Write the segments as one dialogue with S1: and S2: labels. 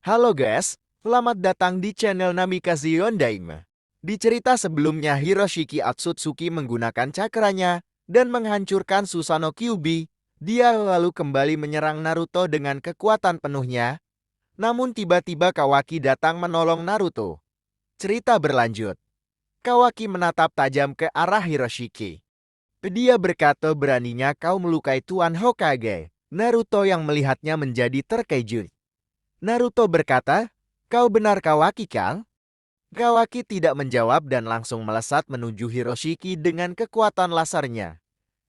S1: Halo guys, selamat datang di channel Namikaze Yondaime. Di cerita sebelumnya Hiroshiki Otsutsuki menggunakan cakranya dan menghancurkan Susanoo Kyuubi. Dia lalu kembali menyerang Naruto dengan kekuatan penuhnya. Namun tiba-tiba Kawaki datang menolong Naruto. Cerita berlanjut. Kawaki menatap tajam ke arah Hiroshiki. Dia berkata, beraninya kau melukai Tuan Hokage. Naruto yang melihatnya menjadi terkejut. Naruto berkata, kau benar Kawaki kan? Kawaki tidak menjawab dan langsung melesat menuju Hiroshiki dengan kekuatan lasernya.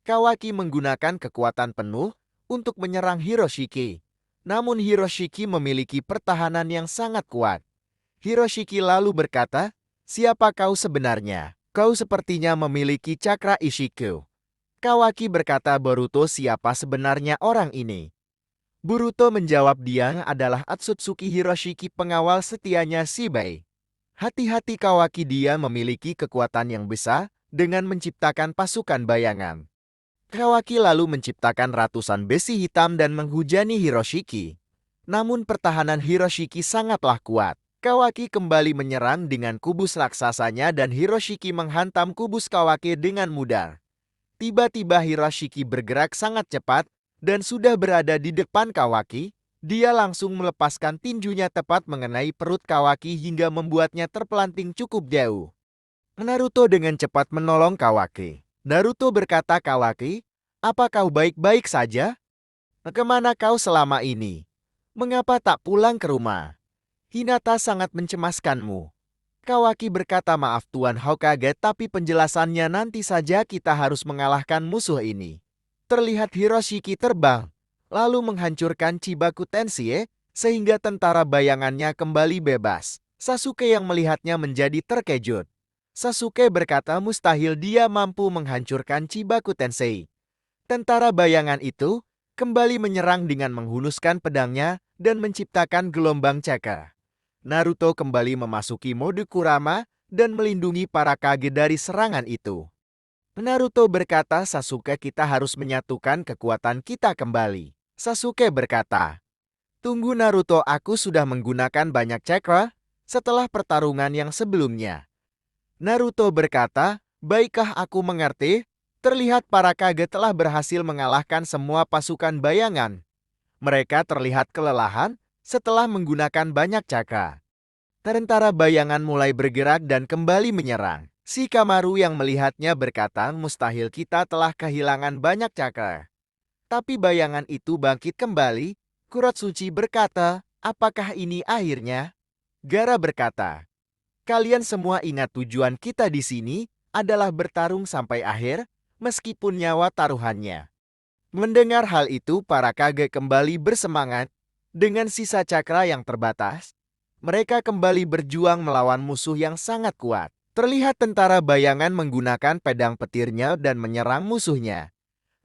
S1: Kawaki menggunakan kekuatan penuh untuk menyerang Hiroshiki. Namun Hiroshiki memiliki pertahanan yang sangat kuat. Hiroshiki lalu berkata, siapa kau sebenarnya? Kau sepertinya memiliki cakra Ishiku. Kawaki berkata, Boruto, siapa sebenarnya orang ini? Boruto menjawab, dia adalah Otsutsuki Hiroshiki, pengawal setianya Shibai. Hati-hati Kawaki, dia memiliki kekuatan yang besar dengan menciptakan pasukan bayangan. Kawaki lalu menciptakan ratusan besi hitam dan menghujani Hiroshiki. Namun pertahanan Hiroshiki sangatlah kuat. Kawaki kembali menyerang dengan kubus raksasanya dan Hiroshiki menghantam kubus Kawaki dengan mudah. Tiba-tiba Hiroshiki bergerak sangat cepat dan sudah berada di depan Kawaki. Dia langsung melepaskan tinjunya tepat mengenai perut Kawaki hingga membuatnya terpelanting cukup jauh. Naruto dengan cepat menolong Kawaki. Naruto berkata, Kawaki, apa kau baik-baik saja? Kemana kau selama ini? Mengapa tak pulang ke rumah? Hinata sangat mencemaskanmu. Kawaki berkata, maaf Tuan Hokage, tapi penjelasannya nanti saja, kita harus mengalahkan musuh ini. Terlihat Hiroshiki terbang, lalu menghancurkan Chibaku Tensei, sehingga tentara bayangannya kembali bebas. Sasuke yang melihatnya menjadi terkejut. Sasuke berkata mustahil dia mampu menghancurkan Chibaku Tensei. Tentara bayangan itu kembali menyerang dengan menghunuskan pedangnya dan menciptakan gelombang cakra. Naruto kembali memasuki mode Kurama dan melindungi para kage dari serangan itu. Naruto berkata, Sasuke, kita harus menyatukan kekuatan kita kembali. Sasuke berkata, tunggu Naruto, aku sudah menggunakan banyak cakra setelah pertarungan yang sebelumnya. Naruto berkata, baiklah aku mengerti. Terlihat para kage telah berhasil mengalahkan semua pasukan bayangan. Mereka terlihat kelelahan setelah menggunakan banyak cakra. Tentara bayangan mulai bergerak dan kembali menyerang. Shikamaru yang melihatnya berkata, mustahil kita telah kehilangan banyak cakra. Tapi bayangan itu bangkit kembali. Kurotsuchi berkata, apakah ini akhirnya? Gaara berkata, kalian semua ingat tujuan kita di sini adalah bertarung sampai akhir, meskipun nyawa taruhannya. Mendengar hal itu, para kage kembali bersemangat. Dengan sisa cakra yang terbatas, mereka kembali berjuang melawan musuh yang sangat kuat. Terlihat tentara bayangan menggunakan pedang petirnya dan menyerang musuhnya.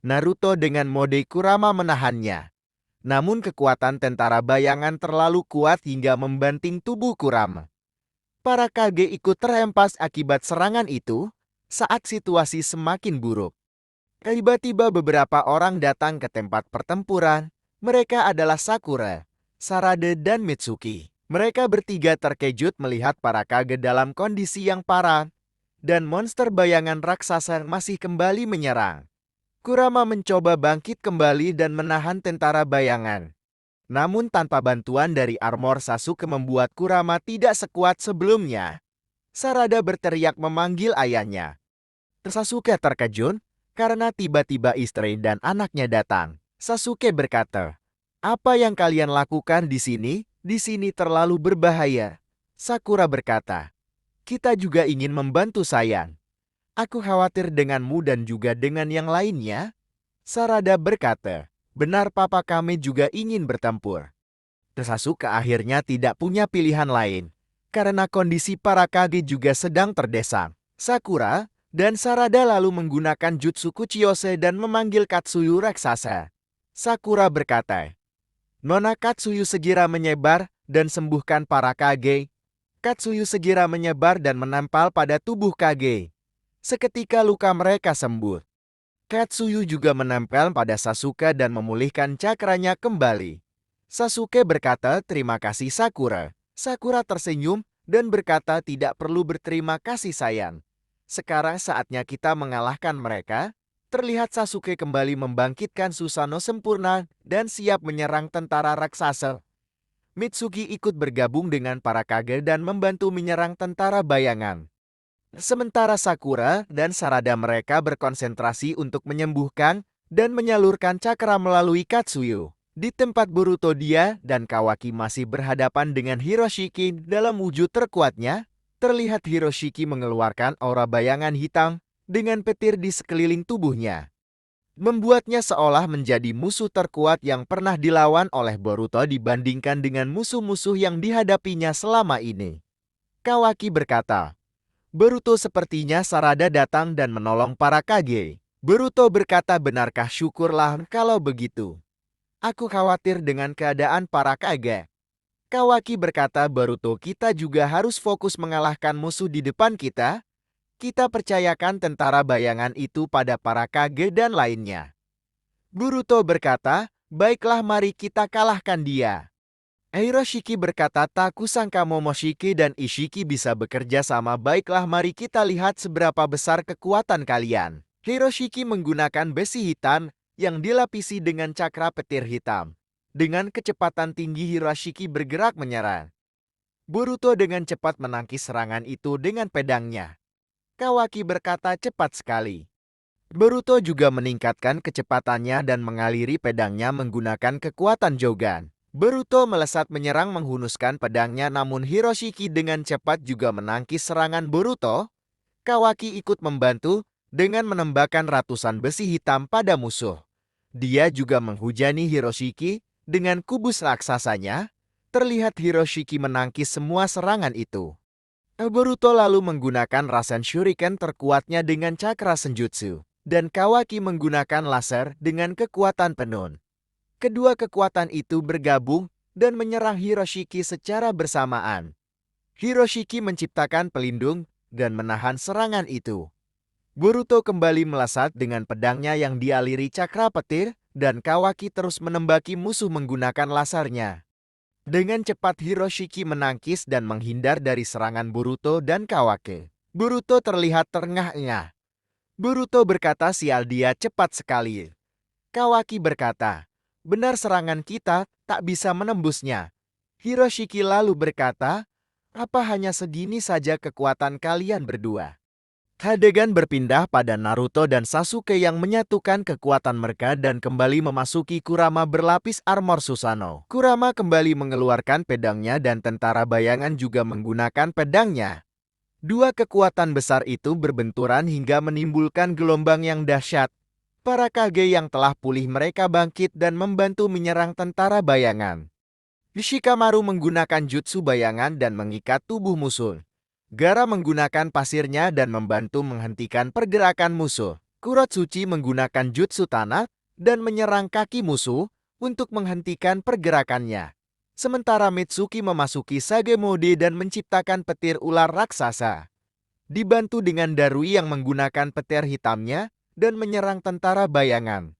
S1: Naruto dengan mode Kurama menahannya. Namun kekuatan tentara bayangan terlalu kuat hingga membanting tubuh Kurama. Para kage ikut terhempas akibat serangan itu saat situasi semakin buruk. Tiba-tiba beberapa orang datang ke tempat pertempuran. Mereka adalah Sakura, Sarada, dan Mitsuki. Mereka bertiga terkejut melihat para kage dalam kondisi yang parah, dan monster bayangan raksasa masih kembali menyerang. Kurama mencoba bangkit kembali dan menahan tentara bayangan. Namun tanpa bantuan dari armor Sasuke membuat Kurama tidak sekuat sebelumnya. Sarada berteriak memanggil ayahnya. Sasuke terkejut karena tiba-tiba istri dan anaknya datang. Sasuke berkata, apa yang kalian lakukan di sini? Di sini terlalu berbahaya. Sakura berkata, kita juga ingin membantu sayang. Aku khawatir denganmu dan juga dengan yang lainnya. Sarada berkata, benar papa, kami juga ingin bertempur. Sasuke akhirnya tidak punya pilihan lain, karena kondisi para kage juga sedang terdesak. Sakura dan Sarada lalu menggunakan jutsu Kuchiyose dan memanggil Katsuyu raksasa. Sakura berkata, Nona Katsuyu segera menyebar dan sembuhkan para kage. Katsuyu segera menyebar dan menempel pada tubuh kage. Seketika luka mereka sembuh. Katsuyu juga menempel pada Sasuke dan memulihkan cakranya kembali. Sasuke berkata, "Terima kasih Sakura." Sakura tersenyum dan berkata, "Tidak perlu berterima kasih sayang. Sekarang saatnya kita mengalahkan mereka." Terlihat Sasuke kembali membangkitkan Susanoo sempurna dan siap menyerang tentara raksasa. Mitsuki ikut bergabung dengan para kage dan membantu menyerang tentara bayangan. Sementara Sakura dan Sarada mereka berkonsentrasi untuk menyembuhkan dan menyalurkan cakra melalui Katsuyu. Di tempat Boruto, dia dan Kawaki masih berhadapan dengan Hiroshiki dalam wujud terkuatnya. Terlihat Hiroshiki mengeluarkan aura bayangan hitam dengan petir di sekeliling tubuhnya, membuatnya seolah menjadi musuh terkuat yang pernah dilawan oleh Boruto dibandingkan dengan musuh-musuh yang dihadapinya selama ini. Kawaki berkata, "Boruto, sepertinya Sarada datang dan menolong para kage." Boruto berkata, "Benarkah? Syukurlah kalau begitu. Aku khawatir dengan keadaan para kage." Kawaki berkata, "Boruto, kita juga harus fokus mengalahkan musuh di depan kita. Kita percayakan tentara bayangan itu pada para kage dan lainnya." Boruto berkata, "Baiklah, mari kita kalahkan dia." Hiroshiki berkata, "Tak kusangka Momoshiki dan Ishiki bisa bekerja sama. Baiklah, mari kita lihat seberapa besar kekuatan kalian." Hiroshiki menggunakan besi hitam yang dilapisi dengan cakra petir hitam. Dengan kecepatan tinggi Hiroshiki bergerak menyerang. Boruto dengan cepat menangkis serangan itu dengan pedangnya. Kawaki berkata, "Cepat sekali." Boruto juga meningkatkan kecepatannya dan mengaliri pedangnya menggunakan kekuatan Jogan. Boruto melesat menyerang menghunuskan pedangnya, namun Hiroshiki dengan cepat juga menangkis serangan Boruto. Kawaki ikut membantu dengan menembakkan ratusan besi hitam pada musuh. Dia juga menghujani Hiroshiki dengan kubus raksasanya. Terlihat Hiroshiki menangkis semua serangan itu. Boruto lalu menggunakan Rasen Shuriken terkuatnya dengan cakra senjutsu, dan Kawaki menggunakan laser dengan kekuatan penuh. Kedua kekuatan itu bergabung dan menyerang Hiroshiki secara bersamaan. Hiroshiki menciptakan pelindung dan menahan serangan itu. Boruto kembali melesat dengan pedangnya yang dialiri cakra petir, dan Kawaki terus menembaki musuh menggunakan lasernya. Dengan cepat Hiroshiki menangkis dan menghindar dari serangan Boruto dan Kawaki. Boruto terlihat terengah-engah. Boruto berkata, "Sial, dia cepat sekali." Kawaki berkata, "Benar, serangan kita tak bisa menembusnya." Hiroshiki lalu berkata, "Apa hanya segini saja kekuatan kalian berdua?" Adegan berpindah pada Naruto dan Sasuke yang menyatukan kekuatan mereka dan kembali memasuki Kurama berlapis armor Susanoo. Kurama kembali mengeluarkan pedangnya dan tentara bayangan juga menggunakan pedangnya. Dua kekuatan besar itu berbenturan hingga menimbulkan gelombang yang dahsyat. Para kage yang telah pulih mereka bangkit dan membantu menyerang tentara bayangan. Shikamaru menggunakan jutsu bayangan dan mengikat tubuh musuh. Gaara menggunakan pasirnya dan membantu menghentikan pergerakan musuh. Kurotsuchi menggunakan jutsu tanah dan menyerang kaki musuh untuk menghentikan pergerakannya. Sementara Mitsuki memasuki Sage Mode dan menciptakan petir ular raksasa. Dibantu dengan Darui yang menggunakan petir hitamnya dan menyerang tentara bayangan.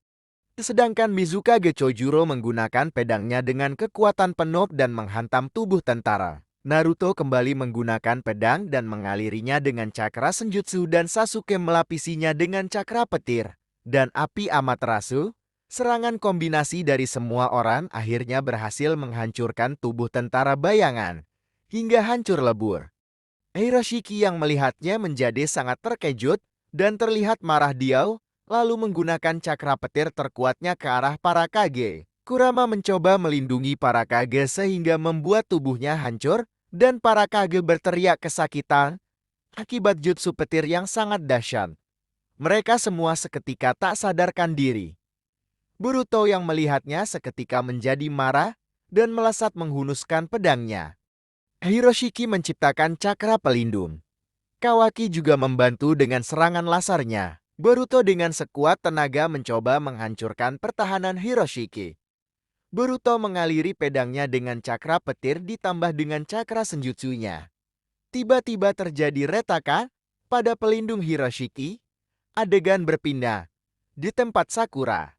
S1: Sedangkan Mizukage Chojuro menggunakan pedangnya dengan kekuatan penuh dan menghantam tubuh tentara. Naruto kembali menggunakan pedang dan mengalirinya dengan cakra senjutsu, dan Sasuke melapisinya dengan cakra petir dan api Amaterasu. Serangan kombinasi dari semua orang akhirnya berhasil menghancurkan tubuh tentara bayangan hingga hancur lebur. Hiroshiki yang melihatnya menjadi sangat terkejut dan terlihat marah. Dia lalu menggunakan cakra petir terkuatnya ke arah para kage. Kurama mencoba melindungi para kage sehingga membuat tubuhnya hancur, dan para kage berteriak kesakitan akibat jutsu petir yang sangat dahsyat. Mereka semua seketika tak sadarkan diri. Boruto yang melihatnya seketika menjadi marah dan melesat menghunuskan pedangnya. Hiroshiki menciptakan cakra pelindung. Kawaki juga membantu dengan serangan lasernya. Boruto dengan sekuat tenaga mencoba menghancurkan pertahanan Hiroshiki. Boruto mengaliri pedangnya dengan cakra petir ditambah dengan cakra senjutsunya. Tiba-tiba terjadi retakan pada pelindung Hiroshiki. Adegan berpindah di tempat Sakura.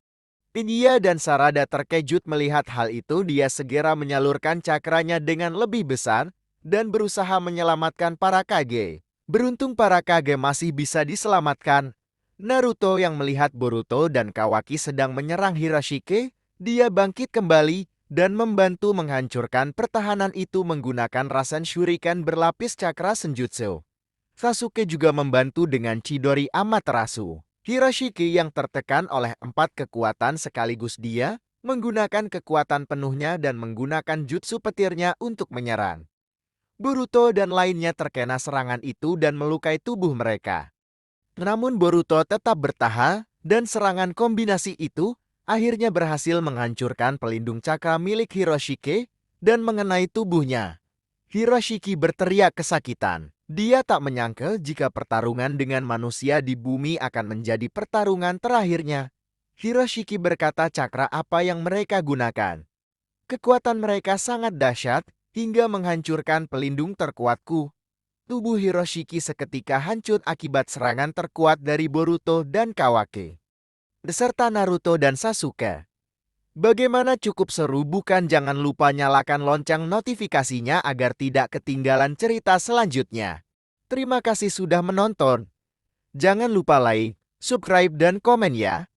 S1: Dia dan Sarada terkejut melihat hal itu. Dia segera menyalurkan cakranya dengan lebih besar dan berusaha menyelamatkan para Kage. Beruntung para Kage masih bisa diselamatkan. Naruto yang melihat Boruto dan Kawaki sedang menyerang Hiroshige, dia bangkit kembali dan membantu menghancurkan pertahanan itu menggunakan Rasen Shuriken berlapis cakra senjutsu. Sasuke juga membantu dengan Chidori Amaterasu. Hiroshige yang tertekan oleh 4 kekuatan sekaligus, dia menggunakan kekuatan penuhnya dan menggunakan jutsu petirnya untuk menyerang. Boruto dan lainnya terkena serangan itu dan melukai tubuh mereka. Namun Boruto tetap bertahan dan serangan kombinasi itu akhirnya berhasil menghancurkan pelindung cakra milik Hiroshige dan mengenai tubuhnya. Hiroshige berteriak kesakitan. Dia tak menyangka jika pertarungan dengan manusia di bumi akan menjadi pertarungan terakhirnya. Hiroshige berkata, cakra apa yang mereka gunakan? Kekuatan mereka sangat dahsyat hingga menghancurkan pelindung terkuatku. Tubuh Hiroshige seketika hancur akibat serangan terkuat dari Boruto dan Kawaki, beserta Naruto dan Sasuke. Bagaimana, cukup seru bukan? Jangan lupa nyalakan lonceng notifikasinya agar tidak ketinggalan cerita selanjutnya. Terima kasih sudah menonton. Jangan lupa like, subscribe, dan komen ya.